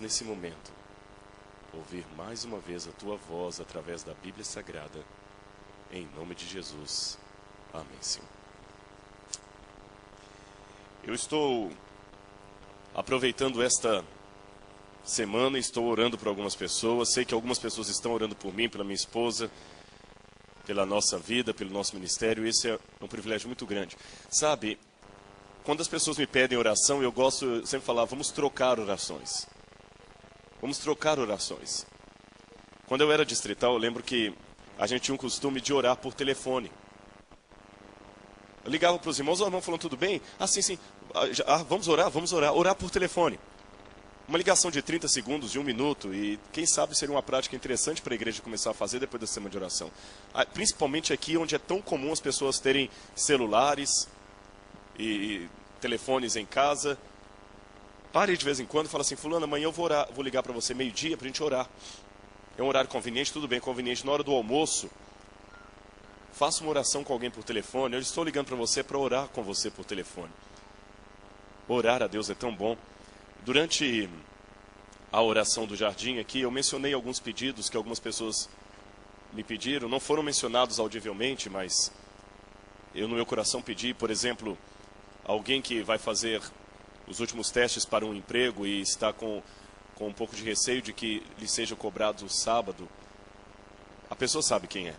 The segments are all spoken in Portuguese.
Nesse momento, ouvir mais uma vez a tua voz através da Bíblia Sagrada, em nome de Jesus. Amém, Senhor. Eu estou aproveitando esta semana e estou orando por algumas pessoas. Sei que algumas pessoas estão orando por mim, pela minha esposa, pela nossa vida, pelo nosso ministério. Esse é um privilégio muito grande. Sabe, quando as pessoas me pedem oração, eu gosto sempre de falar, vamos trocar orações. Vamos trocar orações. Quando eu era distrital, eu lembro que a gente tinha um costume de orar por telefone. Eu ligava para os irmãos, falando, tudo bem? Ah, sim. Vamos orar. Orar por telefone. Uma ligação de 30 segundos, de 1 minuto, e quem sabe seria uma prática interessante para a igreja começar a fazer depois da semana de oração. Principalmente aqui, onde é tão comum as pessoas terem celulares e telefones em casa. Pare de vez em quando e fala assim, fulano, amanhã eu vou ligar para você meio-dia para a gente orar. É um horário conveniente, tudo bem, conveniente. Na hora do almoço, faça uma oração com alguém por telefone. Eu estou ligando para você para orar com você por telefone. Orar a Deus é tão bom. Durante a oração do jardim aqui, eu mencionei alguns pedidos que algumas pessoas me pediram. Não foram mencionados audivelmente, mas eu no meu coração pedi, por exemplo, alguém que vai fazer os últimos testes para um emprego e está com um pouco de receio de que lhe seja cobrado o sábado. A pessoa sabe quem é.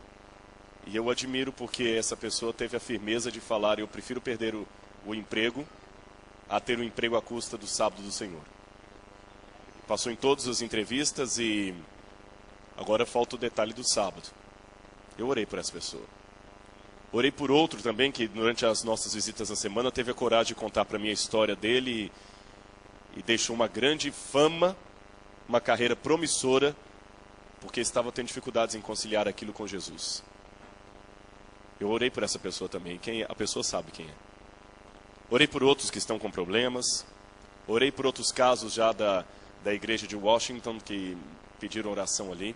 E eu admiro porque essa pessoa teve a firmeza de falar, eu prefiro perder o emprego a ter um emprego à custa do sábado do Senhor. Passou em todas as entrevistas e agora falta o detalhe do sábado. Eu orei por essa pessoa. Orei por outro também, que durante as nossas visitas na semana teve a coragem de contar para mim a história dele e deixou uma grande fama, uma carreira promissora, porque estava tendo dificuldades em conciliar aquilo com Jesus. Eu orei por essa pessoa também, a pessoa sabe quem é. Orei por outros que estão com problemas, orei por outros casos já da igreja de Washington, que pediram oração ali.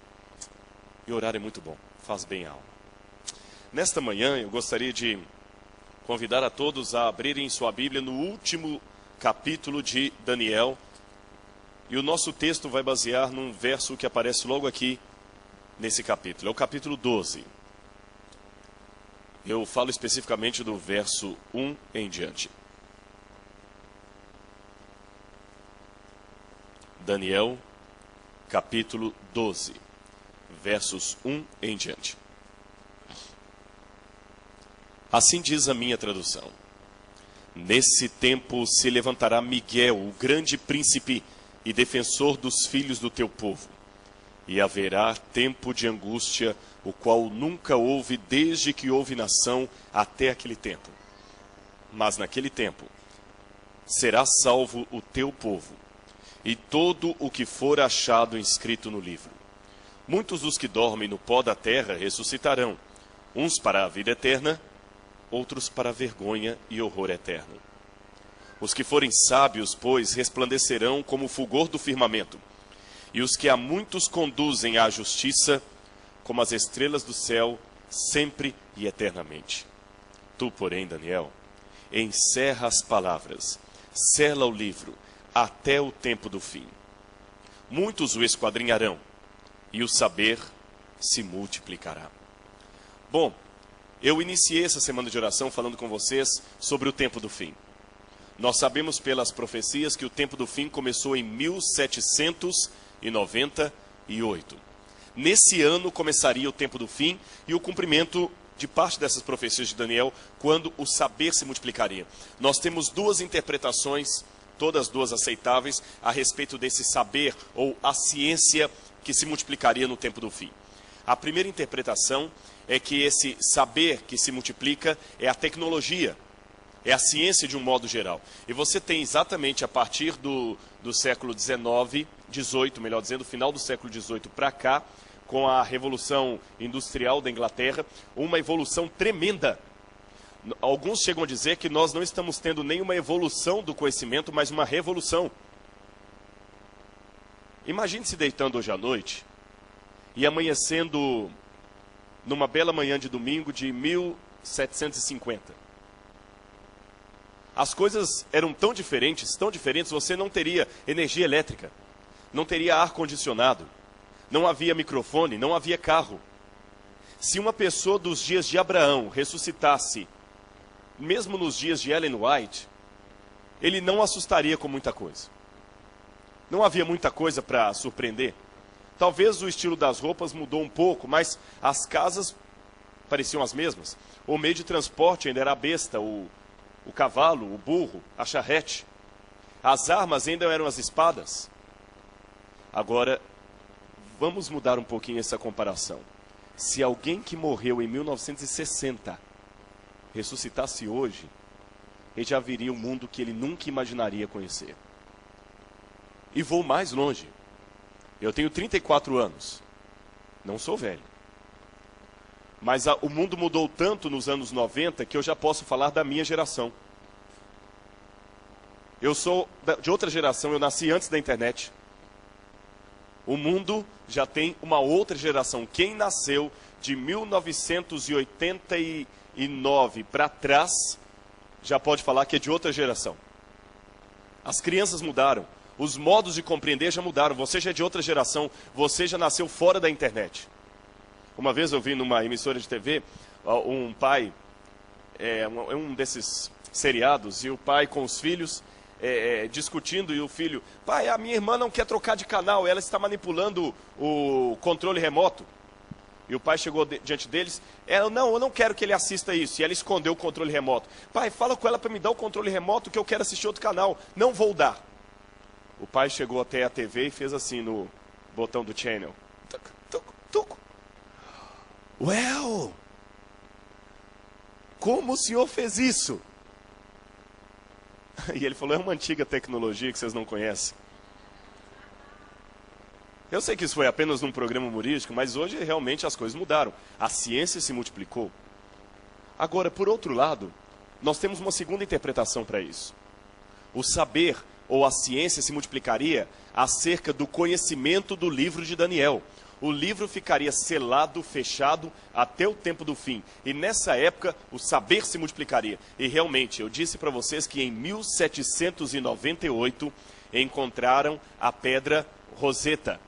E orar é muito bom, faz bem a alma. Nesta manhã, eu gostaria de convidar a todos a abrirem sua Bíblia no último capítulo de Daniel. E o nosso texto vai basear num verso que aparece logo aqui nesse capítulo. É o capítulo 12. Eu falo especificamente do verso 1 em diante. Daniel, capítulo 12, versos 1 em diante. Assim diz a minha tradução. Nesse tempo se levantará Miguel, o grande príncipe e defensor dos filhos do teu povo. E haverá tempo de angústia, o qual nunca houve desde que houve nação até aquele tempo. Mas naquele tempo será salvo o teu povo, e todo o que for achado inscrito no livro. Muitos dos que dormem no pó da terra ressuscitarão, uns para a vida eterna, outros para a vergonha e horror eterno. Os que forem sábios, pois, resplandecerão como o fulgor do firmamento, e os que a muitos conduzem à justiça, como as estrelas do céu, sempre e eternamente. Tu, porém, Daniel, encerra as palavras, sela o livro, até o tempo do fim. Muitos o esquadrinharão, e o saber se multiplicará. Bom, eu iniciei essa semana de oração falando com vocês sobre o tempo do fim. Nós sabemos pelas profecias que o tempo do fim começou em 1798. Nesse ano começaria o tempo do fim e o cumprimento de parte dessas profecias de Daniel, quando o saber se multiplicaria. Nós temos duas interpretações, todas duas aceitáveis, a respeito desse saber ou a ciência que se multiplicaria no tempo do fim. A primeira interpretação é que esse saber que se multiplica é a tecnologia. É a ciência de um modo geral. E você tem exatamente a partir do século XIX, melhor dizendo, final do século XVIII para cá, com a Revolução Industrial da Inglaterra, uma evolução tremenda. Alguns chegam a dizer que nós não estamos tendo nenhuma evolução do conhecimento, mas uma revolução. Imagine se deitando hoje à noite e amanhecendo numa bela manhã de domingo de 1750. As coisas eram tão diferentes, você não teria energia elétrica, não teria ar-condicionado, não havia microfone, não havia carro. Se uma pessoa dos dias de Abraão ressuscitasse, mesmo nos dias de Ellen White, ele não assustaria com muita coisa. Não havia muita coisa para surpreender. Talvez o estilo das roupas mudou um pouco, mas as casas pareciam as mesmas. O meio de transporte ainda era a besta, o cavalo, o burro, a charrete. As armas ainda eram as espadas. Agora, vamos mudar um pouquinho essa comparação. Se alguém que morreu em 1960 ressuscitasse hoje, ele já viria um mundo que ele nunca imaginaria conhecer. E vou mais longe. Eu tenho 34 anos. Não sou velho. Mas o mundo mudou tanto nos anos 90 que eu já posso falar da minha geração. Eu sou de outra geração, eu nasci antes da internet. O mundo já tem uma outra geração. Quem nasceu de 1989 para trás, já pode falar que é de outra geração. As crianças mudaram. Os modos de compreender já mudaram. Você já é de outra geração. Você já nasceu fora da internet. Uma vez eu vi numa emissora de TV, um pai, um desses seriados, e o pai com os filhos discutindo, e o filho, pai, a minha irmã não quer trocar de canal, ela está manipulando o controle remoto. E o pai chegou diante deles, eu não quero que ele assista isso. E ela escondeu o controle remoto. Pai, fala com ela para me dar o controle remoto que eu quero assistir outro canal. Não vou dar. O pai chegou até a TV e fez assim no botão do channel. Tuc, tuc, tuc. Well, como o senhor fez isso? E ele falou, é uma antiga tecnologia que vocês não conhecem. Eu sei que isso foi apenas num programa humorístico, mas hoje realmente as coisas mudaram. A ciência se multiplicou. Agora, por outro lado, nós temos uma segunda interpretação para isso. O saber ou a ciência se multiplicaria acerca do conhecimento do livro de Daniel. O livro ficaria selado, fechado, até o tempo do fim. E nessa época, o saber se multiplicaria. E realmente, eu disse para vocês que em 1798, encontraram a pedra Roseta,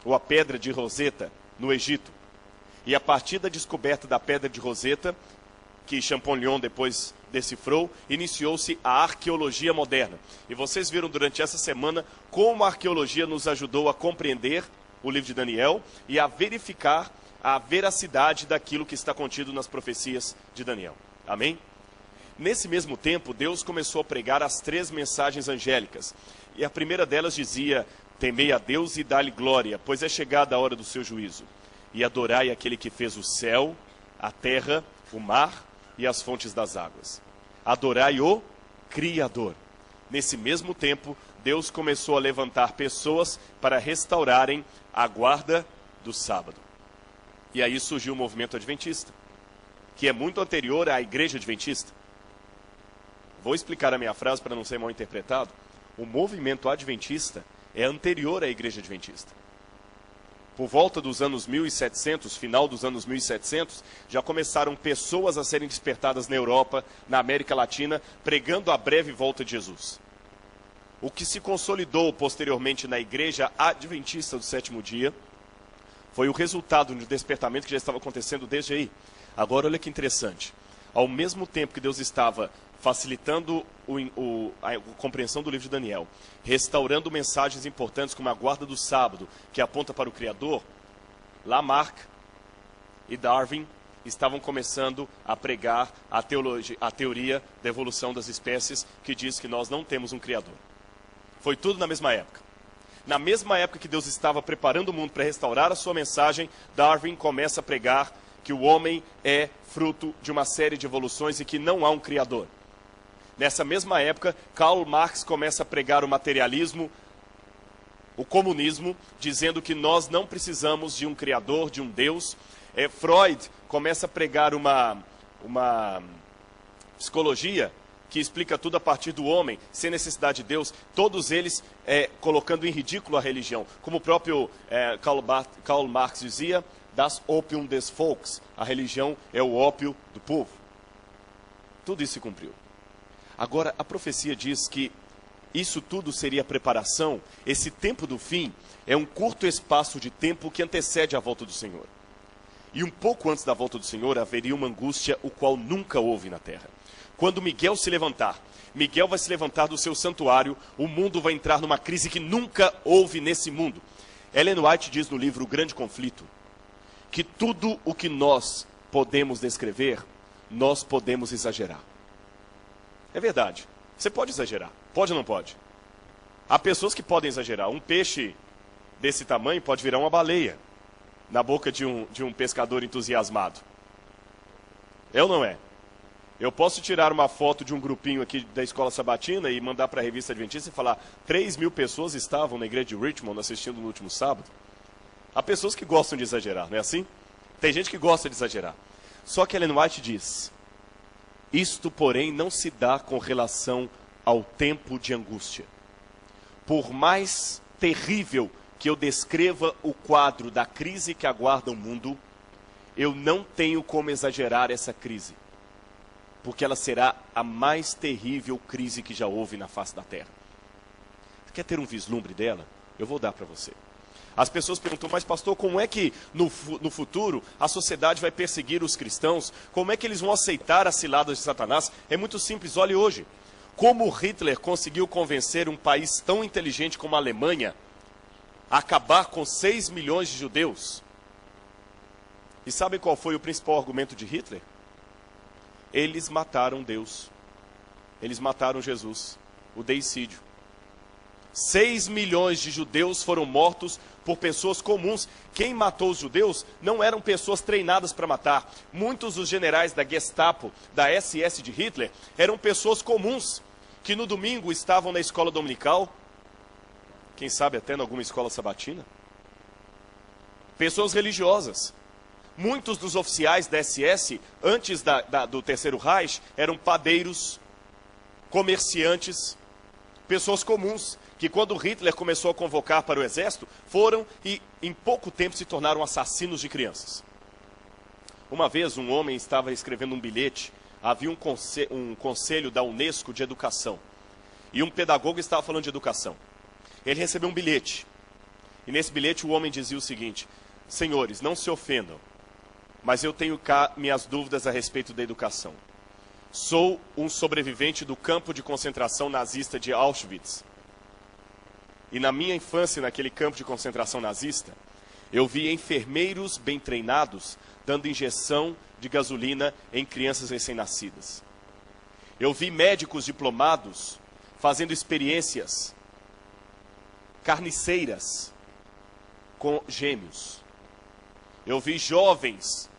ou a pedra de Roseta, no Egito. E a partir da descoberta da pedra de Roseta, que Champollion depois decifrou, iniciou-se a arqueologia moderna. E vocês viram durante essa semana como a arqueologia nos ajudou a compreender o livro de Daniel e a verificar a veracidade daquilo que está contido nas profecias de Daniel. Amém? Nesse mesmo tempo, Deus começou a pregar as 3 mensagens angélicas. E a primeira delas dizia, temei a Deus e dá-lhe glória, pois é chegada a hora do seu juízo. E adorai aquele que fez o céu, a terra, o mar e as fontes das águas. Adorai o Criador. Nesse mesmo tempo, Deus começou a levantar pessoas para restaurarem a guarda do sábado. E aí surgiu o movimento adventista, que é muito anterior à igreja adventista. Vou explicar a minha frase para não ser mal interpretado. O movimento adventista é anterior à igreja adventista. Por volta dos anos 1700, final dos anos 1700, já começaram pessoas a serem despertadas na Europa, na América Latina, pregando a breve volta de Jesus. O que se consolidou posteriormente na igreja adventista do sétimo dia foi o resultado de um despertamento que já estava acontecendo desde aí. Agora, olha que interessante. Ao mesmo tempo que Deus estava facilitando a compreensão do livro de Daniel, restaurando mensagens importantes como a guarda do sábado, que aponta para o Criador, Lamarck e Darwin estavam começando a pregar a teoria da evolução das espécies, que diz que nós não temos um Criador. Foi tudo na mesma época. Na mesma época que Deus estava preparando o mundo para restaurar a sua mensagem, Darwin começa a pregar que o homem é fruto de uma série de evoluções e que não há um Criador. Nessa mesma época, Karl Marx começa a pregar o materialismo, o comunismo, dizendo que nós não precisamos de um criador, de um Deus. Freud começa a pregar uma psicologia que explica tudo a partir do homem, sem necessidade de Deus, todos eles colocando em ridículo a religião. Como o próprio Karl Marx dizia, das Opium des Volks, a religião é o ópio do povo. Tudo isso se cumpriu. Agora, a profecia diz que isso tudo seria preparação. Esse tempo do fim é um curto espaço de tempo que antecede a volta do Senhor. E um pouco antes da volta do Senhor haveria uma angústia o qual nunca houve na terra. Quando Miguel se levantar, Miguel vai se levantar do seu santuário, o mundo vai entrar numa crise que nunca houve nesse mundo. Ellen White diz no livro O Grande Conflito, que tudo o que nós podemos descrever, nós podemos exagerar. É verdade, você pode exagerar, pode ou não pode? Há pessoas que podem exagerar, um peixe desse tamanho pode virar uma baleia na boca de um pescador entusiasmado. É ou não é? Eu posso tirar uma foto de um grupinho aqui da Escola Sabatina e mandar para a Revista Adventista e falar 3.000 pessoas estavam na igreja de Richmond assistindo no último sábado. Há pessoas que gostam de exagerar, não é assim? Tem gente que gosta de exagerar. Só que Ellen White diz, isto, porém, não se dá com relação ao tempo de angústia. Por mais terrível que eu descreva o quadro da crise que aguarda o mundo, eu não tenho como exagerar essa crise. Porque ela será a mais terrível crise que já houve na face da terra. Quer ter um vislumbre dela? Eu vou dar para você. As pessoas perguntam, mas pastor, como é que no futuro a sociedade vai perseguir os cristãos? Como é que eles vão aceitar as ciladas de Satanás? É muito simples, olhe hoje. Como Hitler conseguiu convencer um país tão inteligente como a Alemanha a acabar com 6 milhões de judeus? E sabe qual foi o principal argumento de Hitler? Eles mataram Deus. Eles mataram Jesus. O deicídio. 6 milhões de judeus foram mortos por pessoas comuns. Quem matou os judeus não eram pessoas treinadas para matar. Muitos dos generais da Gestapo, da SS de Hitler, eram pessoas comuns, que no domingo estavam na escola dominical, quem sabe até em alguma escola sabatina. Pessoas religiosas. Muitos dos oficiais da SS, antes do Terceiro Reich, eram padeiros, comerciantes, pessoas comuns, que quando Hitler começou a convocar para o exército, foram e em pouco tempo se tornaram assassinos de crianças. Uma vez um homem estava escrevendo um bilhete, havia um conselho da Unesco de educação, e um pedagogo estava falando de educação. Ele recebeu um bilhete, e nesse bilhete o homem dizia o seguinte, senhores, não se ofendam, mas eu tenho cá minhas dúvidas a respeito da educação. Sou um sobrevivente do campo de concentração nazista de Auschwitz. E na minha infância, naquele campo de concentração nazista, eu vi enfermeiros bem treinados dando injeção de gasolina em crianças recém-nascidas. Eu vi médicos diplomados fazendo experiências carniceiras com gêmeos. Eu vi jovens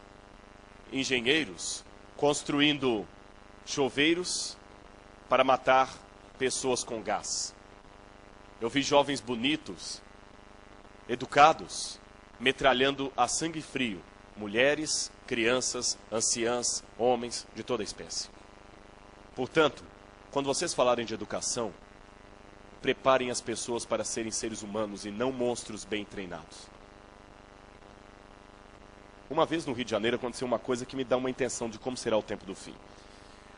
engenheiros construindo chuveiros para matar pessoas com gás. Eu vi jovens bonitos, educados, metralhando a sangue frio mulheres, crianças, anciãs, homens de toda a espécie. Portanto, quando vocês falarem de educação, preparem as pessoas para serem seres humanos e não monstros bem treinados. Uma vez no Rio de Janeiro aconteceu uma coisa que me dá uma intenção de como será o tempo do fim.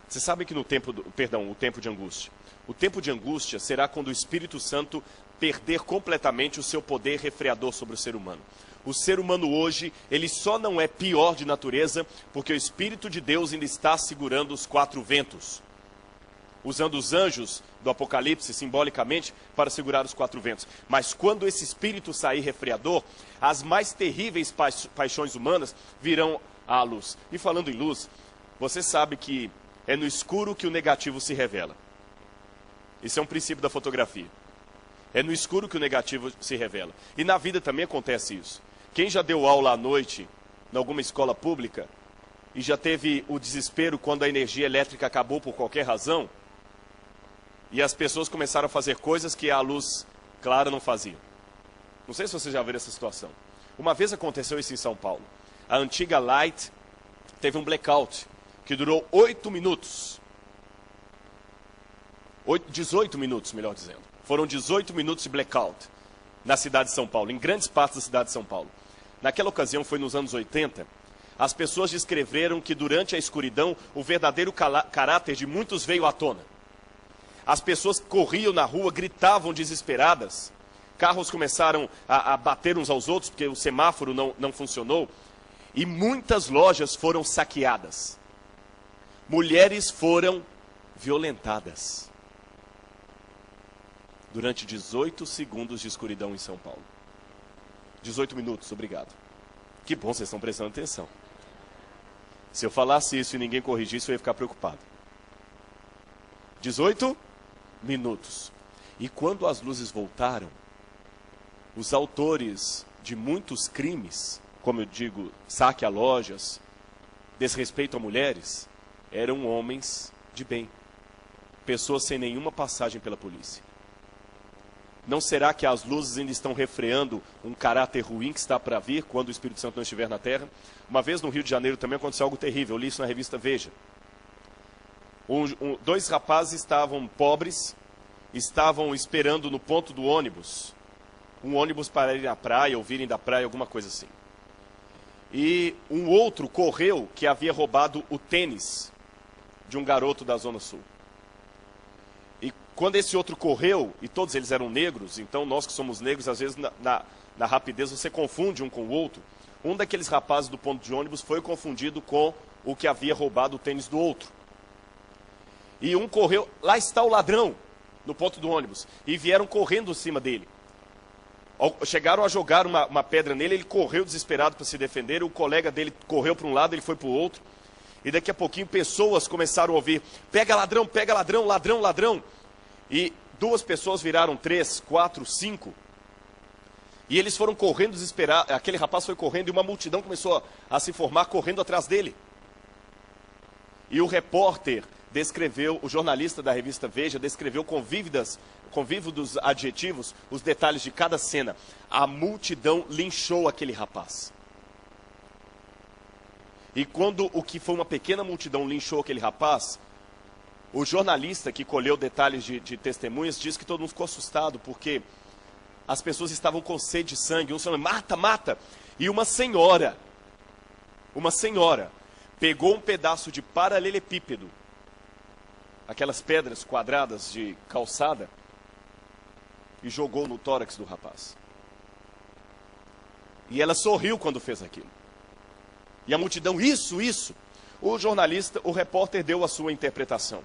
Você sabe que o tempo de angústia. O tempo de angústia será quando o Espírito Santo perder completamente o seu poder refreador sobre o ser humano. O ser humano hoje, ele só não é pior de natureza porque o Espírito de Deus ainda está segurando os 4 ventos. Usando os anjos do Apocalipse simbolicamente para segurar os 4 ventos. Mas quando esse Espírito sair refreador, as mais terríveis paixões humanas virão à luz. E falando em luz, você sabe que é no escuro que o negativo se revela. Isso é um princípio da fotografia. É no escuro que o negativo se revela. E na vida também acontece isso. Quem já deu aula à noite em alguma escola pública e já teve o desespero quando a energia elétrica acabou por qualquer razão, E as pessoas começaram a fazer coisas que a luz clara não fazia. Não sei se vocês já viram essa situação. Uma vez aconteceu isso em São Paulo. A antiga Light teve um blackout que durou 8 minutos. 18 minutos, melhor dizendo. Foram 18 minutos de blackout na cidade de São Paulo, em grandes partes da cidade de São Paulo. Naquela ocasião, foi nos anos 80, as pessoas descreveram que durante a escuridão, o verdadeiro caráter de muitos veio à tona. As pessoas corriam na rua, gritavam desesperadas. Carros começaram a bater uns aos outros, porque o semáforo não funcionou. E muitas lojas foram saqueadas. Mulheres foram violentadas. Durante 18 segundos de escuridão em São Paulo. 18 minutos, obrigado. Que bom, vocês estão prestando atenção. Se eu falasse isso e ninguém corrigisse, eu ia ficar preocupado. 18 minutos. E quando as luzes voltaram, os autores de muitos crimes, como eu digo, saque a lojas, desrespeito a mulheres, eram homens de bem. Pessoas sem nenhuma passagem pela polícia. Não será que as luzes ainda estão refreando um caráter ruim que está para vir quando o Espírito Santo não estiver na terra? Uma vez no Rio de Janeiro também aconteceu algo terrível. Eu li isso na revista Veja. Dois rapazes estavam pobres, estavam esperando no ponto do ônibus. Um ônibus para ir na praia, ou virem da praia, alguma coisa assim. E um outro correu que havia roubado o tênis de um garoto da Zona Sul. Quando esse outro correu, e todos eles eram negros, então nós que somos negros, às vezes na rapidez você confunde um com o outro. Um daqueles rapazes do ponto de ônibus foi confundido com o que havia roubado o tênis do outro. E um correu, lá está o ladrão, no ponto do ônibus, e vieram correndo em cima dele. Chegaram a jogar uma pedra nele, ele correu desesperado para se defender, o colega dele correu para um lado, ele foi para o outro. E daqui a pouquinho pessoas começaram a ouvir, pega ladrão, ladrão, ladrão. E 2 pessoas viraram 3, 4, 5. E eles foram correndo desesperados. Aquele rapaz foi correndo e uma multidão começou a se formar correndo atrás dele. E o repórter descreveu, o jornalista da revista Veja, descreveu com vívidos adjetivos os detalhes de cada cena. A multidão linchou aquele rapaz. E quando o que foi uma pequena multidão linchou aquele rapaz, o jornalista que colheu detalhes de testemunhas disse que todo mundo ficou assustado, porque as pessoas estavam com sede de sangue, uns falando, mata, mata. E uma senhora, pegou um pedaço de paralelepípedo, aquelas pedras quadradas de calçada, e jogou no tórax do rapaz. E ela sorriu quando fez aquilo. E a multidão, isso. O jornalista, o repórter deu a sua interpretação.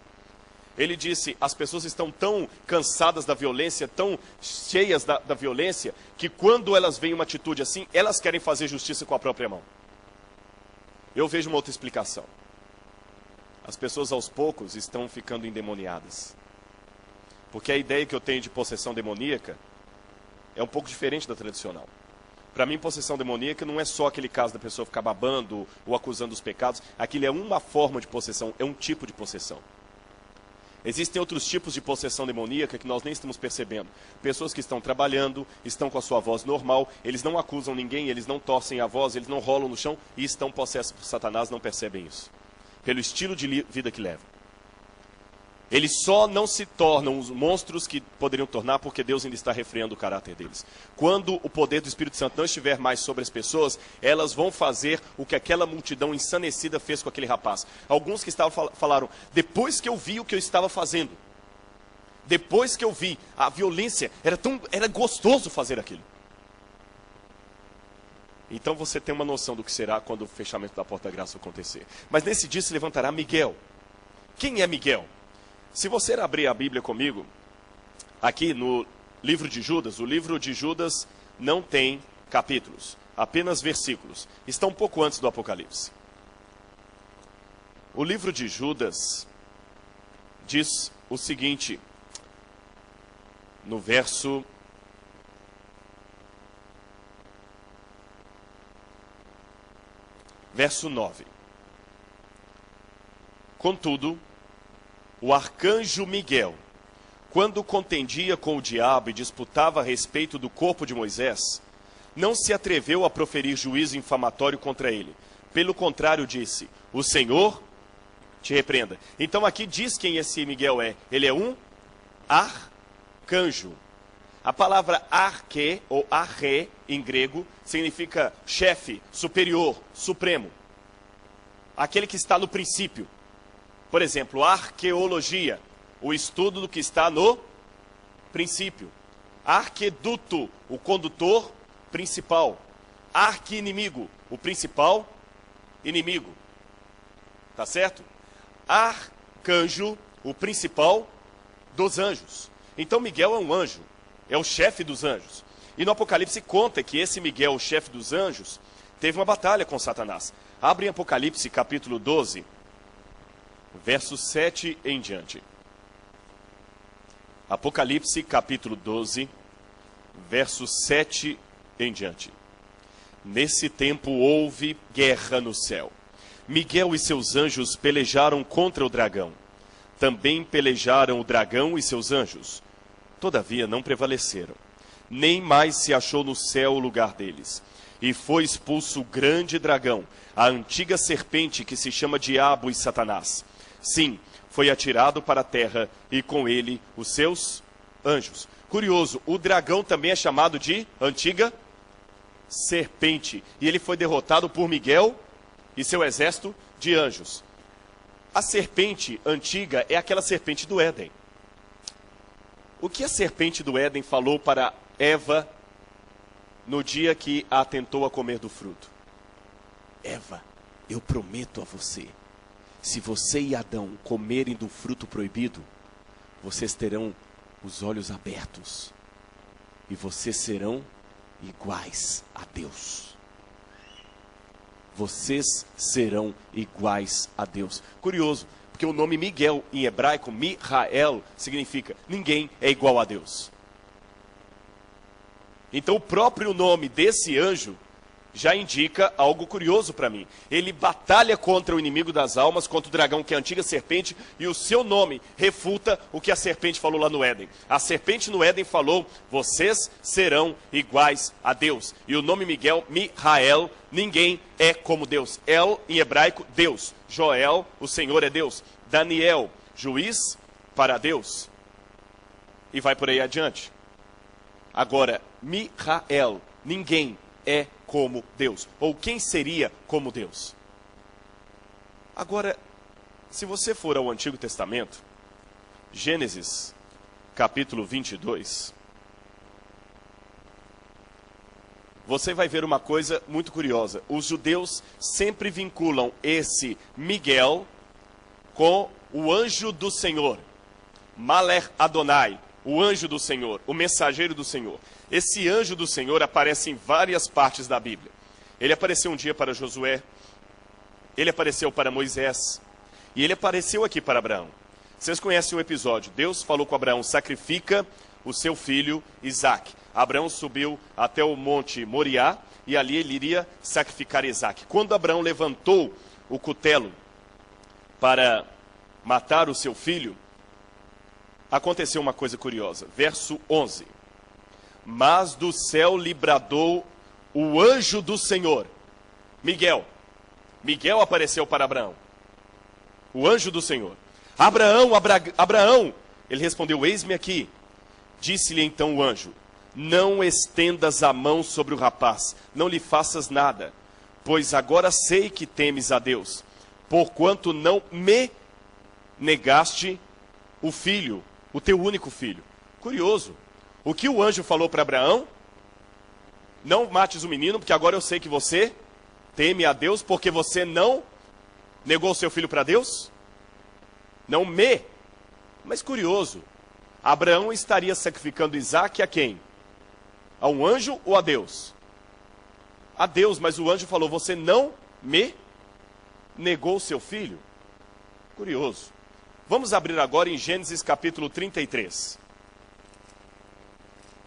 Ele disse, as pessoas estão tão cansadas da violência, tão cheias da violência, que quando elas veem uma atitude assim, elas querem fazer justiça com a própria mão. Eu vejo uma outra explicação. As pessoas aos poucos estão ficando endemoniadas. Porque a ideia que eu tenho de possessão demoníaca é um pouco diferente da tradicional. Para mim, possessão demoníaca não é só aquele caso da pessoa ficar babando ou acusando os pecados. Aquilo é uma forma de possessão, é um tipo de possessão. Existem outros tipos de possessão demoníaca que nós nem estamos percebendo. Pessoas que estão trabalhando, estão com a sua voz normal, eles não acusam ninguém, eles não torcem a voz, eles não rolam no chão e estão possessos por Satanás, não percebem isso. Pelo estilo de vida que levam. Eles só não se tornam os monstros que poderiam tornar porque Deus ainda está refreando o caráter deles. Quando o poder do Espírito Santo não estiver mais sobre as pessoas, elas vão fazer o que aquela multidão ensanecida fez com aquele rapaz. Alguns que estavam falaram, depois que eu vi o que eu estava fazendo, depois que eu vi a violência, era gostoso fazer aquilo. Então você tem uma noção do que será quando o fechamento da porta da graça acontecer. Mas nesse dia se levantará Miguel. Quem é Miguel? Se você abrir a Bíblia comigo, aqui no livro de Judas, o livro de Judas não tem capítulos, apenas versículos. Está um pouco antes do Apocalipse. O livro de Judas diz o seguinte, no verso 9. Contudo, o arcanjo Miguel, quando contendia com o diabo e disputava a respeito do corpo de Moisés, não se atreveu a proferir juízo infamatório contra ele. Pelo contrário, disse: o Senhor te repreenda. Então aqui diz quem esse Miguel é. Ele é um arcanjo. A palavra arque, ou arre, em grego, significa chefe, superior, supremo. Aquele que está no princípio. Por exemplo, arqueologia, o estudo do que está no princípio. Arqueduto, o condutor principal. Arqui-inimigo, o principal inimigo. Tá certo? Arcanjo, o principal dos anjos. Então Miguel é um anjo, é o chefe dos anjos. E no Apocalipse conta que esse Miguel, o chefe dos anjos, teve uma batalha com Satanás. Abre em Apocalipse capítulo 12, versos 7 em diante. Apocalipse capítulo 12, versos 7 em diante. Nesse tempo houve guerra no céu. Miguel e seus anjos pelejaram contra o dragão. Também pelejaram o dragão e seus anjos. Todavia não prevaleceram. Nem mais se achou no céu o lugar deles. E foi expulso o grande dragão, a antiga serpente que se chama Diabo e Satanás. Sim, foi atirado para a terra e com ele os seus anjos. Curioso, o dragão também é chamado de antiga serpente. E ele foi derrotado por Miguel e seu exército de anjos. A serpente antiga é aquela serpente do Éden. O que a serpente do Éden falou para Eva no dia que a tentou a comer do fruto? Eva, eu prometo a você, se você e Adão comerem do fruto proibido, vocês terão os olhos abertos e vocês serão iguais a Deus. Vocês serão iguais a Deus. Curioso, porque o nome Miguel em hebraico, Mihael, significa ninguém é igual a Deus. Então o próprio nome desse anjo já indica algo curioso para mim. Ele batalha contra o inimigo das almas, contra o dragão que é a antiga serpente, e o seu nome refuta o que a serpente falou lá no Éden. A serpente no Éden falou: vocês serão iguais a Deus. E o nome Miguel, Mihael, ninguém é como Deus. El, em hebraico, Deus. Joel, o Senhor é Deus. Daniel, juiz para Deus. E vai por aí adiante. Agora, Mihael, ninguém é como Deus. Ou quem seria como Deus? Agora, se você for ao Antigo Testamento, Gênesis, capítulo 22, você vai ver uma coisa muito curiosa. Os judeus sempre vinculam esse Miguel com o anjo do Senhor. Maler Adonai, o anjo do Senhor, o mensageiro do Senhor. Esse anjo do Senhor aparece em várias partes da Bíblia. Ele apareceu um dia para Josué, ele apareceu para Moisés, e ele apareceu aqui para Abraão. Vocês conhecem o episódio. Deus falou com Abraão: sacrifica o seu filho Isaque. Abraão subiu até o monte Moriá, e ali ele iria sacrificar Isaque. Quando Abraão levantou o cutelo para matar o seu filho, aconteceu uma coisa curiosa. Verso 11. Mas do céu lhe bradou o anjo do Senhor. Miguel. Miguel apareceu para Abraão. O anjo do Senhor. Abraão, Abraão. Ele respondeu: eis-me aqui. Disse-lhe então o anjo: não estendas a mão sobre o rapaz, não lhe faças nada, pois agora sei que temes a Deus, porquanto não me negaste o filho, o teu único filho. Curioso. O que o anjo falou para Abraão? Não mates o menino, porque agora eu sei que você teme a Deus, porque você não negou o seu filho para Deus? Não me. Mas curioso, Abraão estaria sacrificando Isaque a quem? A um anjo ou a Deus? A Deus, mas o anjo falou: você não me negou o seu filho? Curioso. Vamos abrir agora em Gênesis capítulo 33.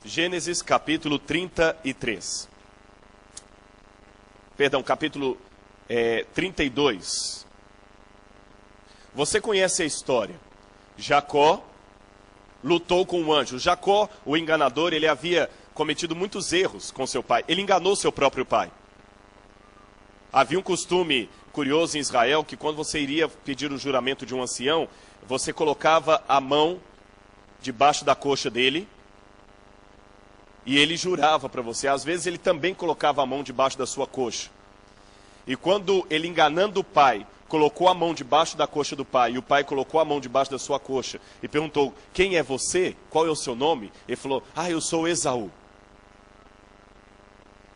Gênesis capítulo 33. Perdão, capítulo 32. Você conhece a história. Jacó lutou com o anjo. Jacó, o enganador, ele havia cometido muitos erros com seu pai. Ele enganou seu próprio pai. Havia um costume curioso em Israel que quando você iria pedir o juramento de um ancião, você colocava a mão debaixo da coxa dele e ele jurava para você. Às vezes ele também colocava a mão debaixo da sua coxa. E quando ele, enganando o pai, colocou a mão debaixo da coxa do pai, e o pai colocou a mão debaixo da sua coxa, e perguntou, quem é você? Qual é o seu nome? Ele falou, eu sou Esaú.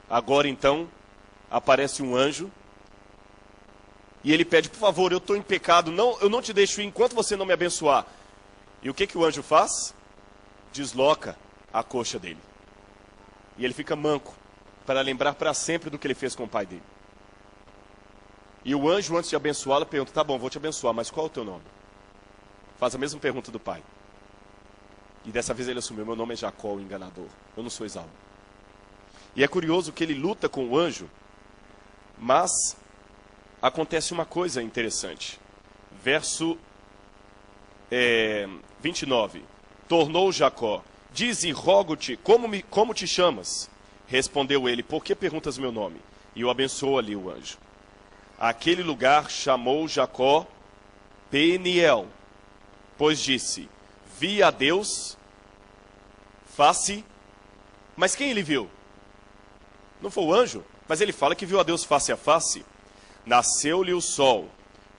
Agora então, aparece um anjo, e ele pede, por favor, eu estou em pecado, eu não te deixo ir enquanto você não me abençoar. E o que o anjo faz? Desloca a coxa dele. E ele fica manco, para lembrar para sempre do que ele fez com o pai dele. E o anjo, antes de abençoá-lo, pergunta, tá bom, vou te abençoar, mas qual é o teu nome? Faz a mesma pergunta do pai. E dessa vez ele assumiu, meu nome é Jacó, o enganador, eu não sou Esaú. E é curioso que ele luta com o anjo, mas acontece uma coisa interessante. Verso 29. Tornou Jacó, dize, rogo-te, como te chamas? Respondeu ele, por que perguntas meu nome? E o abençoou ali o anjo. Aquele lugar chamou Jacó Peniel, pois disse, vi a Deus face, mas quem ele viu? Não foi o anjo, mas ele fala que viu a Deus face a face. Nasceu-lhe o sol,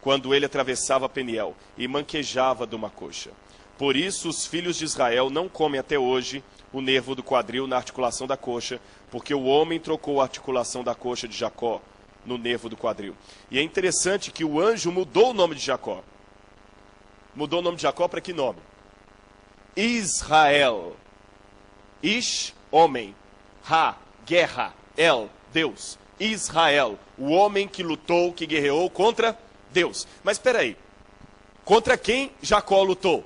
quando ele atravessava Peniel, e manquejava de uma coxa. Por isso os filhos de Israel não comem até hoje o nervo do quadril na articulação da coxa, porque o homem trocou a articulação da coxa de Jacó no nervo do quadril. E é interessante que o anjo mudou o nome de Jacó. Mudou o nome de Jacó para que nome? Israel. Ish, homem. Ha, guerra. El, Deus. Israel, o homem que lutou, que guerreou contra Deus. Mas espera aí. Contra quem Jacó lutou?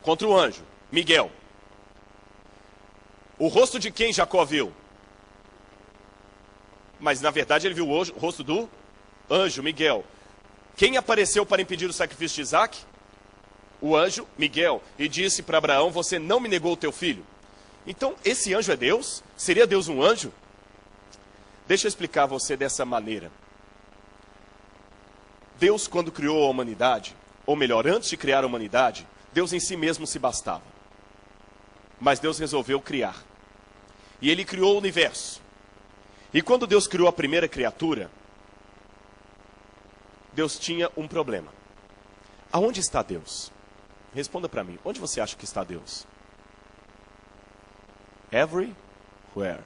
Contra o anjo, Miguel. O rosto de quem Jacó viu? Mas na verdade ele viu o rosto do anjo, Miguel. Quem apareceu para impedir o sacrifício de Isaac? O anjo, Miguel. E disse para Abraão, você não me negou o teu filho. Então esse anjo é Deus? Seria Deus um anjo? Deixa eu explicar a você dessa maneira. Deus, quando criou a humanidade, ou melhor, antes de criar a humanidade, Deus em si mesmo se bastava. Mas Deus resolveu criar. E ele criou o universo. E quando Deus criou a primeira criatura, Deus tinha um problema. Aonde está Deus? Responda para mim, onde você acha que está Deus? Everywhere.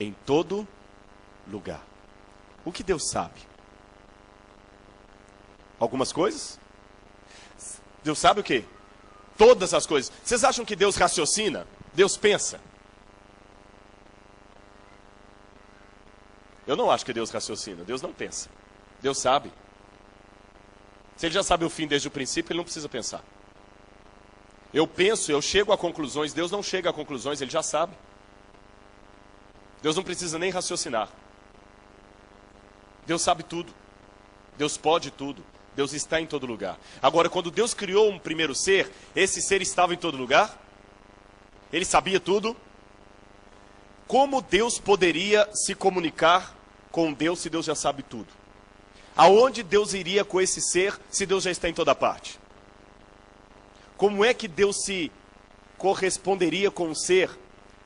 Em todo lugar. O que Deus sabe? Algumas coisas? Deus sabe o quê? Todas as coisas. Vocês acham que Deus raciocina? Deus pensa? Eu não acho que Deus raciocina. Deus não pensa. Deus sabe. Se ele já sabe o fim desde o princípio, ele não precisa pensar. Eu penso, eu chego a conclusões. Deus não chega a conclusões, ele já sabe. Deus não precisa nem raciocinar. Deus sabe tudo. Deus pode tudo. Deus está em todo lugar. Agora, quando Deus criou um primeiro ser, esse ser estava em todo lugar? Ele sabia tudo? Como Deus poderia se comunicar com Deus se Deus já sabe tudo? Aonde Deus iria com esse ser se Deus já está em toda parte? Como é que Deus se corresponderia com o ser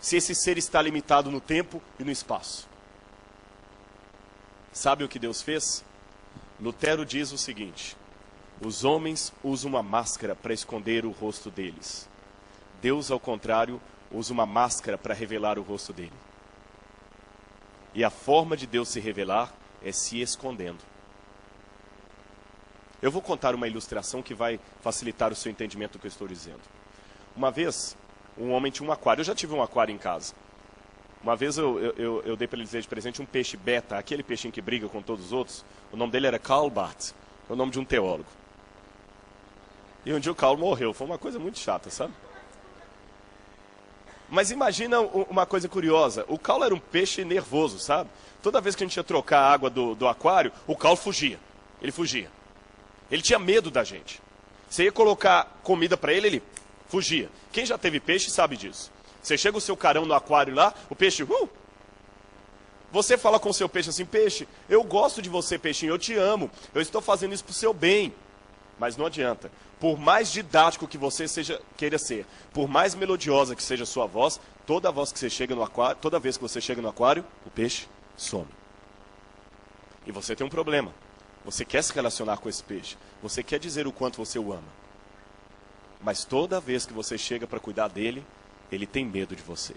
se esse ser está limitado no tempo e no espaço? Sabe o que Deus fez? Lutero diz o seguinte: os homens usam uma máscara para esconder o rosto deles. Deus, ao contrário, usa uma máscara para revelar o rosto dele. E a forma de Deus se revelar é se escondendo. Eu vou contar uma ilustração que vai facilitar o seu entendimento do que eu estou dizendo. Uma vez, um homem tinha um aquário. Eu já tive um aquário em casa. Uma vez eu dei para ele de presente um peixe beta, aquele peixinho que briga com todos os outros. O nome dele era Karl Barth, é o nome de um teólogo. E um dia o Karl morreu, foi uma coisa muito chata, sabe? Mas imagina uma coisa curiosa, o Karl era um peixe nervoso, sabe? Toda vez que a gente ia trocar a água do aquário, o Karl fugia, ele fugia. Ele tinha medo da gente. Você ia colocar comida para ele, ele fugia. Quem já teve peixe sabe disso. Você chega o seu carão no aquário lá, o peixe... Você fala com o seu peixe assim, peixe, eu gosto de você, peixinho, eu te amo. Eu estou fazendo isso para o seu bem. Mas não adianta. Por mais didático que você queira ser, por mais melodiosa que seja a sua voz, toda vez que você chega no aquário, o peixe some. E você tem um problema. Você quer se relacionar com esse peixe. Você quer dizer o quanto você o ama. Mas toda vez que você chega para cuidar dele, ele tem medo de você.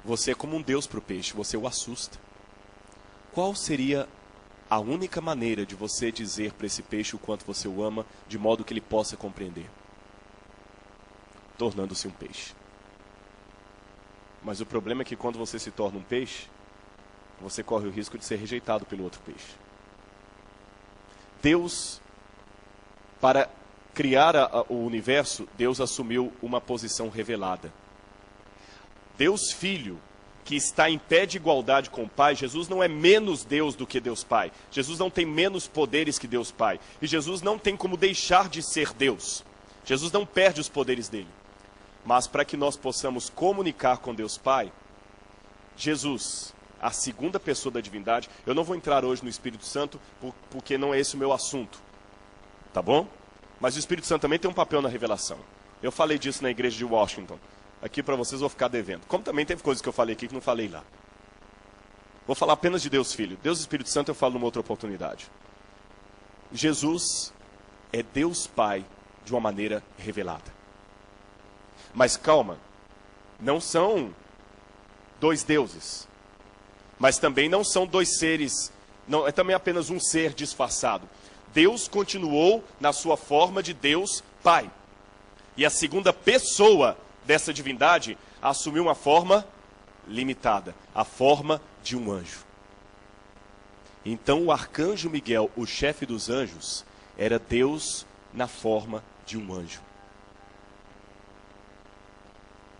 Você é como um Deus para o peixe, você o assusta. Qual seria a única maneira de você dizer para esse peixe o quanto você o ama, de modo que ele possa compreender? Tornando-se um peixe. Mas o problema é que quando você se torna um peixe, você corre o risco de ser rejeitado pelo outro peixe. Deus, para criar o universo, Deus assumiu uma posição revelada. Deus Filho, que está em pé de igualdade com o Pai, Jesus não é menos Deus do que Deus Pai. Jesus não tem menos poderes que Deus Pai. E Jesus não tem como deixar de ser Deus. Jesus não perde os poderes dele. Mas para que nós possamos comunicar com Deus Pai, Jesus, a segunda pessoa da divindade, eu não vou entrar hoje no Espírito Santo, porque não é esse o meu assunto. Tá bom? Mas o Espírito Santo também tem um papel na revelação. Eu falei disso na igreja de Washington. Aqui para vocês eu vou ficar devendo. Como também teve coisas que eu falei aqui que não falei lá. Vou falar apenas de Deus Filho. Deus Espírito Santo eu falo numa outra oportunidade. Jesus é Deus Pai de uma maneira revelada. Mas calma, não são dois deuses. Mas também não são dois seres, não, é também apenas um ser disfarçado. Deus continuou na sua forma de Deus Pai. E a segunda pessoa dessa divindade assumiu uma forma limitada, a forma de um anjo. Então o arcanjo Miguel, o chefe dos anjos, era Deus na forma de um anjo.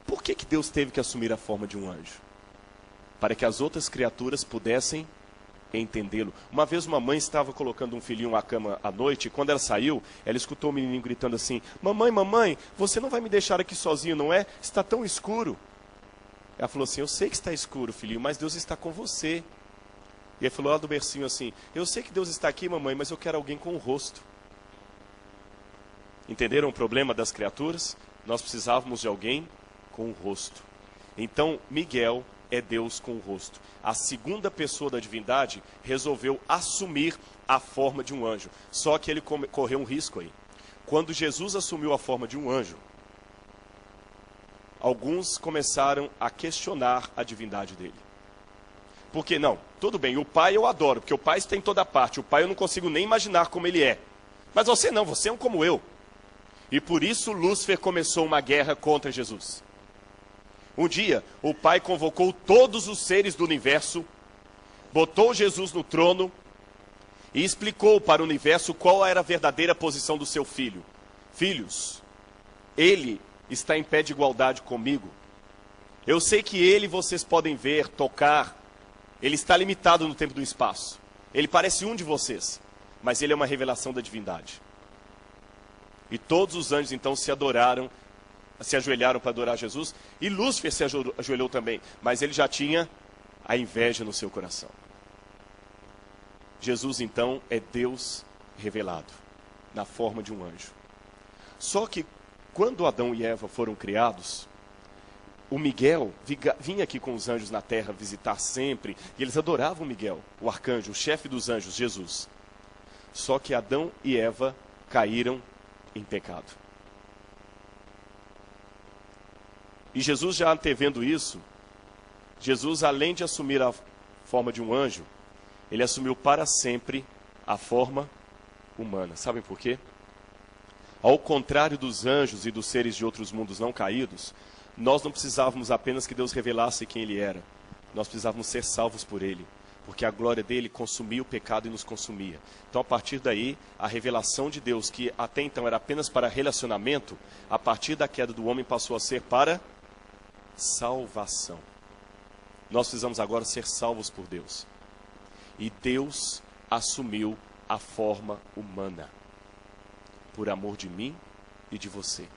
Por que Deus teve que assumir a forma de um anjo? Para que as outras criaturas pudessem entendê-lo. Uma vez uma mãe estava colocando um filhinho na cama à noite, e quando ela saiu, ela escutou o menininho gritando assim, mamãe, mamãe, você não vai me deixar aqui sozinho, não é? Está tão escuro. Ela falou assim, eu sei que está escuro, filhinho, mas Deus está com você. E ele falou lá do bercinho assim, eu sei que Deus está aqui, mamãe, mas eu quero alguém com o rosto. Entenderam o problema das criaturas? Nós precisávamos de alguém com o rosto. Então, Miguel é Deus com o rosto. A segunda pessoa da divindade resolveu assumir a forma de um anjo. Só que ele correu um risco aí. Quando Jesus assumiu a forma de um anjo, alguns começaram a questionar a divindade dele. Porque não, tudo bem, o Pai eu adoro, porque o Pai está em toda parte. O Pai eu não consigo nem imaginar como ele é. Mas você não, você é um como eu. E por isso Lúcifer começou uma guerra contra Jesus. Um dia, o Pai convocou todos os seres do universo, botou Jesus no trono e explicou para o universo qual era a verdadeira posição do seu filho. Filhos, ele está em pé de igualdade comigo. Eu sei que ele vocês podem ver, tocar. Ele está limitado no tempo e no espaço. Ele parece um de vocês, mas ele é uma revelação da divindade. E todos os anjos então se ajoelharam para adorar Jesus, e Lúcifer se ajoelhou também, mas ele já tinha a inveja no seu coração. Jesus então é Deus revelado, na forma de um anjo. Só que quando Adão e Eva foram criados, o Miguel vinha aqui com os anjos na terra visitar sempre, e eles adoravam Miguel, o arcanjo, o chefe dos anjos, Jesus. Só que Adão e Eva caíram em pecado. E Jesus já antevendo isso, Jesus, além de assumir a forma de um anjo, ele assumiu para sempre a forma humana. Sabem por quê? Ao contrário dos anjos e dos seres de outros mundos não caídos, nós não precisávamos apenas que Deus revelasse quem ele era. Nós precisávamos ser salvos por ele, porque a glória dele consumia o pecado e nos consumia. Então, a partir daí, a revelação de Deus, que até então era apenas para relacionamento, a partir da queda do homem passou a ser para salvação. Nós precisamos agora ser salvos por Deus. E Deus assumiu a forma humana, por amor de mim e de você.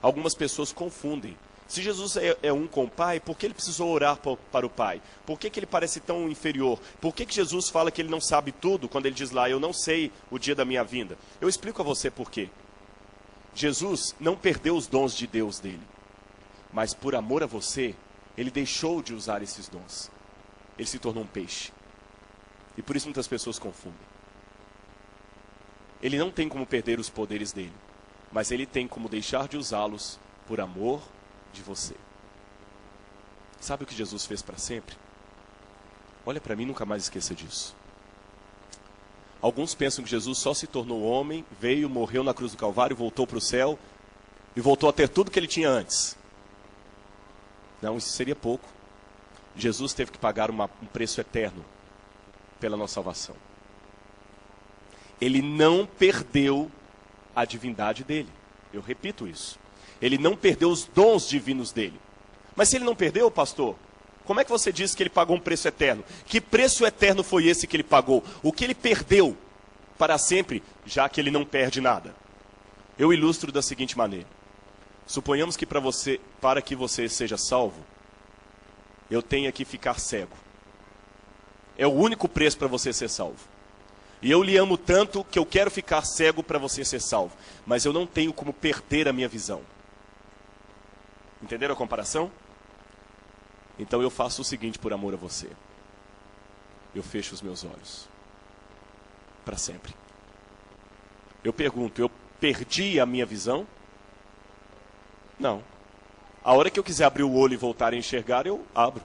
Algumas pessoas confundem. Se Jesus é um com o Pai, por que ele precisou orar para o Pai? Por que ele parece tão inferior? Por que Jesus fala que ele não sabe tudo, quando ele diz lá, eu não sei o dia da minha vinda? Eu explico a você por quê. Jesus não perdeu os dons de Deus dele, mas por amor a você, ele deixou de usar esses dons. Ele se tornou um peixe. E por isso muitas pessoas confundem. Ele não tem como perder os poderes dele, mas ele tem como deixar de usá-los por amor de você. Sabe o que Jesus fez para sempre? Olha para mim, nunca mais esqueça disso. Alguns pensam que Jesus só se tornou homem, veio, morreu na cruz do Calvário, voltou para o céu e voltou a ter tudo que ele tinha antes. Não, isso seria pouco. Jesus teve que pagar um preço eterno pela nossa salvação. Ele não perdeu a divindade dele. Eu repito isso. Ele não perdeu os dons divinos dele. Mas se ele não perdeu, pastor, como é que você diz que ele pagou um preço eterno? Que preço eterno foi esse que ele pagou? O que ele perdeu para sempre, já que ele não perde nada? Eu ilustro da seguinte maneira. Suponhamos que para que você seja salvo, eu tenha que ficar cego. É o único preço para você ser salvo. E eu lhe amo tanto que eu quero ficar cego para você ser salvo. Mas eu não tenho como perder a minha visão. Entenderam a comparação? Então eu faço o seguinte por amor a você. Eu fecho os meus olhos. Para sempre. Eu pergunto, eu perdi a minha visão? Não. A hora que eu quiser abrir o olho e voltar a enxergar, eu abro.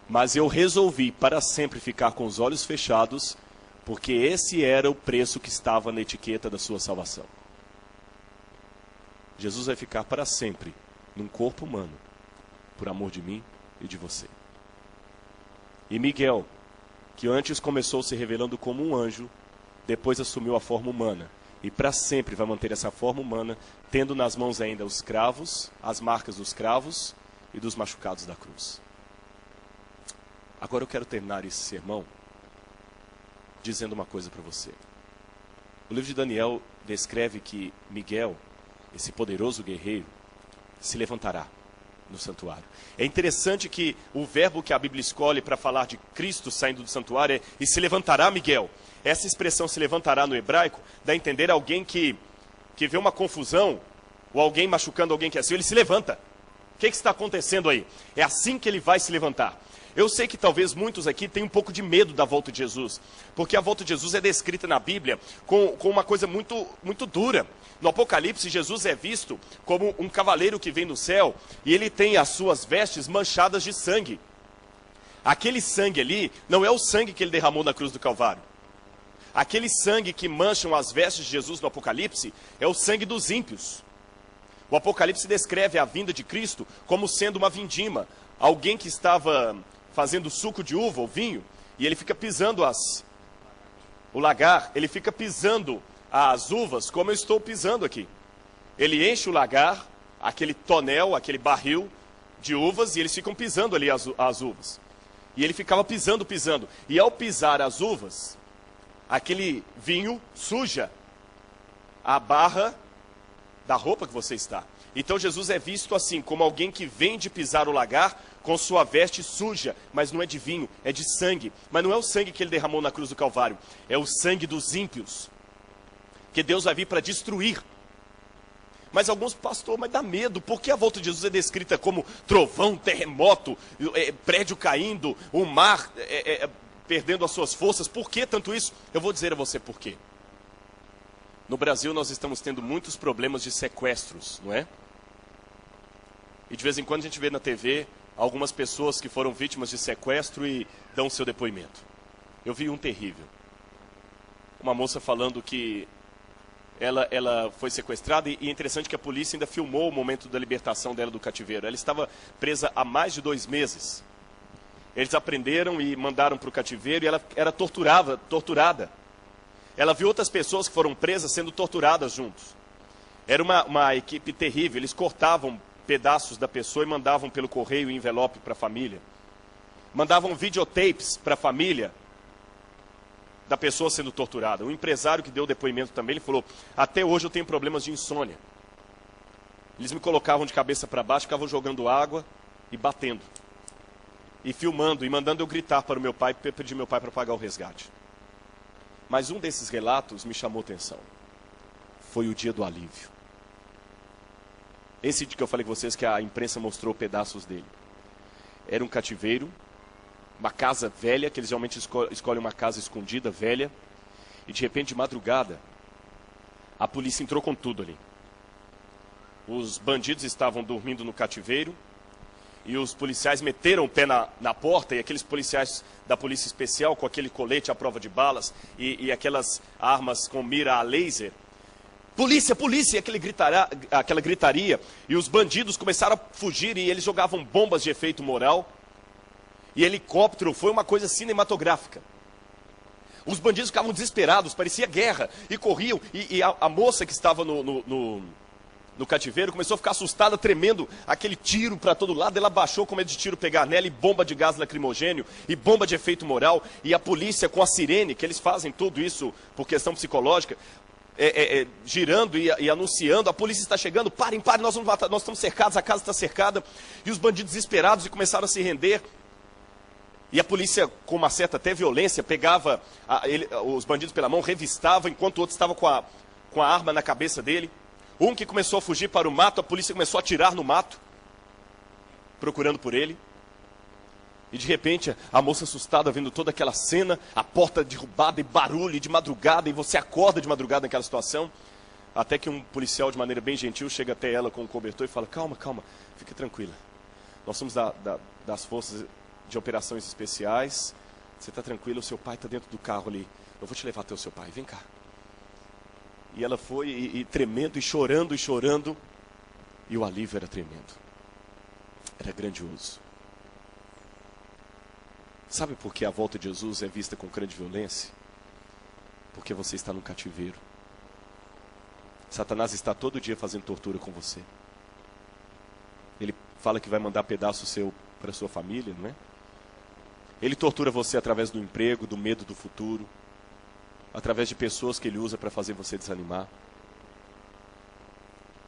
Mas eu resolvi para sempre ficar com os olhos fechados, porque esse era o preço que estava na etiqueta da sua salvação. Jesus vai ficar para sempre num corpo humano, por amor de mim e de você. E Miguel, que antes começou se revelando como um anjo, depois assumiu a forma humana. E para sempre vai manter essa forma humana, tendo nas mãos ainda os cravos, as marcas dos cravos e dos machucados da cruz. Agora eu quero terminar esse sermão dizendo uma coisa para você. O livro de Daniel descreve que Miguel, esse poderoso guerreiro, se levantará no santuário. É interessante que o verbo que a Bíblia escolhe para falar de Cristo saindo do santuário é e se levantará Miguel. Essa expressão se levantará no hebraico dá a entender alguém que vê uma confusão, ou alguém machucando alguém que é assim, ele se levanta. O que está acontecendo aí? É assim que ele vai se levantar. Eu sei que talvez muitos aqui tenham um pouco de medo da volta de Jesus, porque a volta de Jesus é descrita na Bíblia com uma coisa muito, muito dura. No Apocalipse, Jesus é visto como um cavaleiro que vem do céu e ele tem as suas vestes manchadas de sangue. Aquele sangue ali não é o sangue que ele derramou na cruz do Calvário. Aquele sangue que mancham as vestes de Jesus no Apocalipse é o sangue dos ímpios. O Apocalipse descreve a vinda de Cristo como sendo uma vindima, alguém que estava fazendo suco de uva ou vinho, e ele fica pisando o lagar, ele fica pisando as uvas como eu estou pisando aqui. Ele enche o lagar, aquele tonel, aquele barril de uvas, e eles ficam pisando ali as uvas. E ele ficava pisando. E ao pisar as uvas, aquele vinho suja a barra da roupa que você está. Então Jesus é visto assim, como alguém que vem de pisar o lagar com sua veste suja, mas não é de vinho, é de sangue. Mas não é o sangue que ele derramou na cruz do Calvário, é o sangue dos ímpios, que Deus vai vir para destruir. Mas alguns, pastor, mas dá medo, porque a volta de Jesus é descrita como trovão, terremoto, prédio caindo, o mar perdendo as suas forças. Por que tanto isso? Eu vou dizer a você por quê. No Brasil nós estamos tendo muitos problemas de sequestros, não é? E de vez em quando a gente vê na TV algumas pessoas que foram vítimas de sequestro e dão seu depoimento. Eu vi um terrível. Uma moça falando que ela foi sequestrada e é interessante que a polícia ainda filmou o momento da libertação dela do cativeiro. Ela estava presa há mais de 2 meses. Eles a prenderam e mandaram para o cativeiro e ela era torturada. Ela viu outras pessoas que foram presas sendo torturadas juntos. Era uma equipe terrível. Eles cortavam pedaços da pessoa e mandavam pelo correio e envelope para a família. Mandavam videotapes para a família. da pessoa sendo torturada. Um empresário que deu depoimento também, ele falou, até hoje eu tenho problemas de insônia. Eles me colocavam de cabeça para baixo, ficavam jogando água e batendo. E filmando e mandando eu gritar para o meu pai, pedir meu pai para pagar o resgate. Mas um desses relatos me chamou atenção. Foi o dia do alívio. Esse dia que eu falei com vocês que a imprensa mostrou pedaços dele. Era um cativeiro, uma casa velha, que eles geralmente escolhem uma casa escondida, velha. E de repente, de madrugada, a polícia entrou com tudo ali. Os bandidos estavam dormindo no cativeiro. E os policiais meteram o pé na porta, e aqueles policiais da polícia especial, com aquele colete à prova de balas, e aquelas armas com mira a laser. Polícia, polícia! E aquela gritaria. E os bandidos começaram a fugir, e eles jogavam bombas de efeito moral. E helicóptero, foi uma coisa cinematográfica. Os bandidos ficavam desesperados, parecia guerra, e corriam. E a moça que estava no cativeiro, começou a ficar assustada, tremendo, aquele tiro para todo lado, ela baixou com medo de tiro pegar nela, e bomba de gás lacrimogênio, e bomba de efeito moral, e a polícia com a sirene, que eles fazem tudo isso por questão psicológica, girando e anunciando, a polícia está chegando, parem, nós vamos matar, nós estamos cercados, a casa está cercada, e os bandidos desesperados e começaram a se render, e a polícia, com uma certa até violência, pegava os bandidos pela mão, revistava, enquanto o outro estava com a arma na cabeça dele. Um que começou a fugir para o mato, a polícia começou a atirar no mato, procurando por ele. E de repente, a moça assustada, vendo toda aquela cena, a porta derrubada e barulho, e de madrugada, e você acorda de madrugada naquela situação, até que um policial, de maneira bem gentil, chega até ela com um cobertor e fala, calma, calma, fique tranquila. Nós somos das forças de operações especiais, você está tranquila, o seu pai está dentro do carro ali, eu vou te levar até o seu pai, vem cá. E ela foi, e tremendo, e chorando, e o alívio era tremendo. Era grandioso. Sabe por que a volta de Jesus é vista com grande violência? Porque você está no cativeiro. Satanás está todo dia fazendo tortura com você. Ele fala que vai mandar pedaço seu para sua família, não é? Ele tortura você através do emprego, do medo do futuro, através de pessoas que ele usa para fazer você desanimar.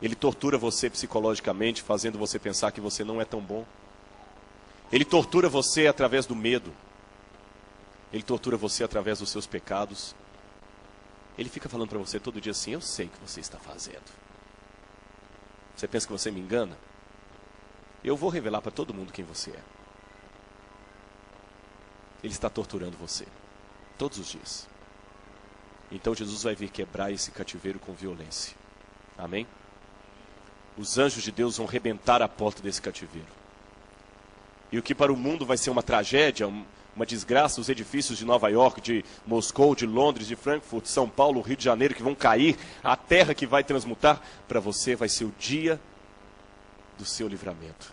Ele tortura você psicologicamente, fazendo você pensar que você não é tão bom. Ele tortura você através do medo. Ele tortura você através dos seus pecados. Ele fica falando para você todo dia assim, eu sei o que você está fazendo. Você pensa que você me engana? Eu vou revelar para todo mundo quem você é. Ele está torturando você, todos os dias. Então Jesus vai vir quebrar esse cativeiro com violência. Amém? Os anjos de Deus vão rebentar a porta desse cativeiro. E o que para o mundo vai ser uma tragédia, uma desgraça, os edifícios de Nova York, de Moscou, de Londres, de Frankfurt, São Paulo, Rio de Janeiro, que vão cair, a terra que vai transmutar, para você vai ser o dia do seu livramento.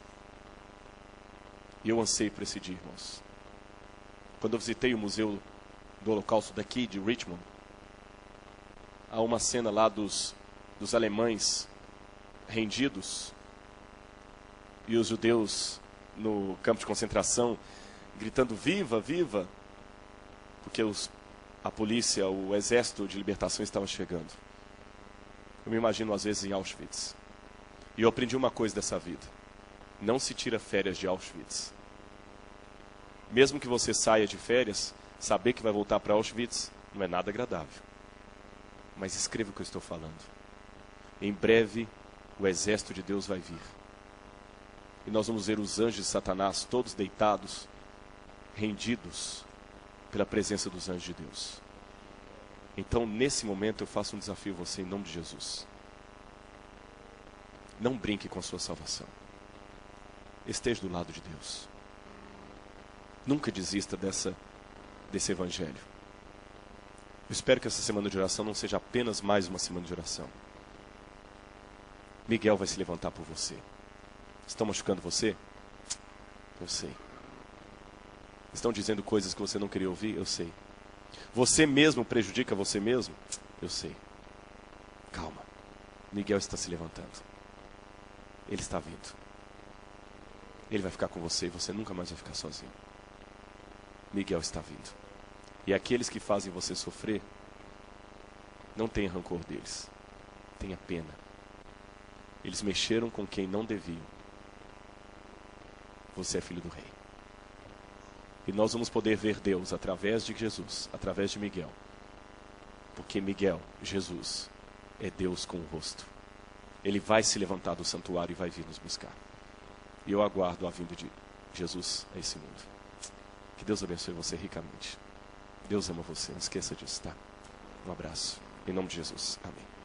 E eu anseio por esse dia, irmãos. Quando eu visitei o museu do Holocausto daqui, de Richmond, há uma cena lá dos alemães rendidos e os judeus no campo de concentração gritando viva, viva, porque a polícia, o exército de libertação estava chegando. Eu me imagino às vezes em Auschwitz. E eu aprendi uma coisa dessa vida: não se tira férias de Auschwitz. Mesmo que você saia de férias, saber que vai voltar para Auschwitz não é nada agradável. Mas escreva o que eu estou falando. Em breve, o exército de Deus vai vir. E nós vamos ver os anjos de Satanás todos deitados, rendidos pela presença dos anjos de Deus. Então, nesse momento, eu faço um desafio a você em nome de Jesus. Não brinque com a sua salvação. Esteja do lado de Deus. Nunca desista desse evangelho. Eu espero que essa semana de oração não seja apenas mais uma semana de oração. Miguel vai se levantar por você. Estão machucando você? Eu sei. Estão dizendo coisas que você não queria ouvir? Eu sei. Você mesmo prejudica você mesmo? Eu sei. Calma. Miguel está se levantando. Ele está vindo. Ele vai ficar com você e você nunca mais vai ficar sozinho. Miguel está vindo. E aqueles que fazem você sofrer, não tenha rancor deles. Tenha pena. Eles mexeram com quem não deviam. Você é filho do rei. E nós vamos poder ver Deus através de Jesus, através de Miguel. Porque Miguel, Jesus, é Deus com o rosto. Ele vai se levantar do santuário e vai vir nos buscar. E eu aguardo a vinda de Jesus a esse mundo. Que Deus abençoe você ricamente. Deus ama você, não esqueça disso, tá? Um abraço. Em nome de Jesus. Amém.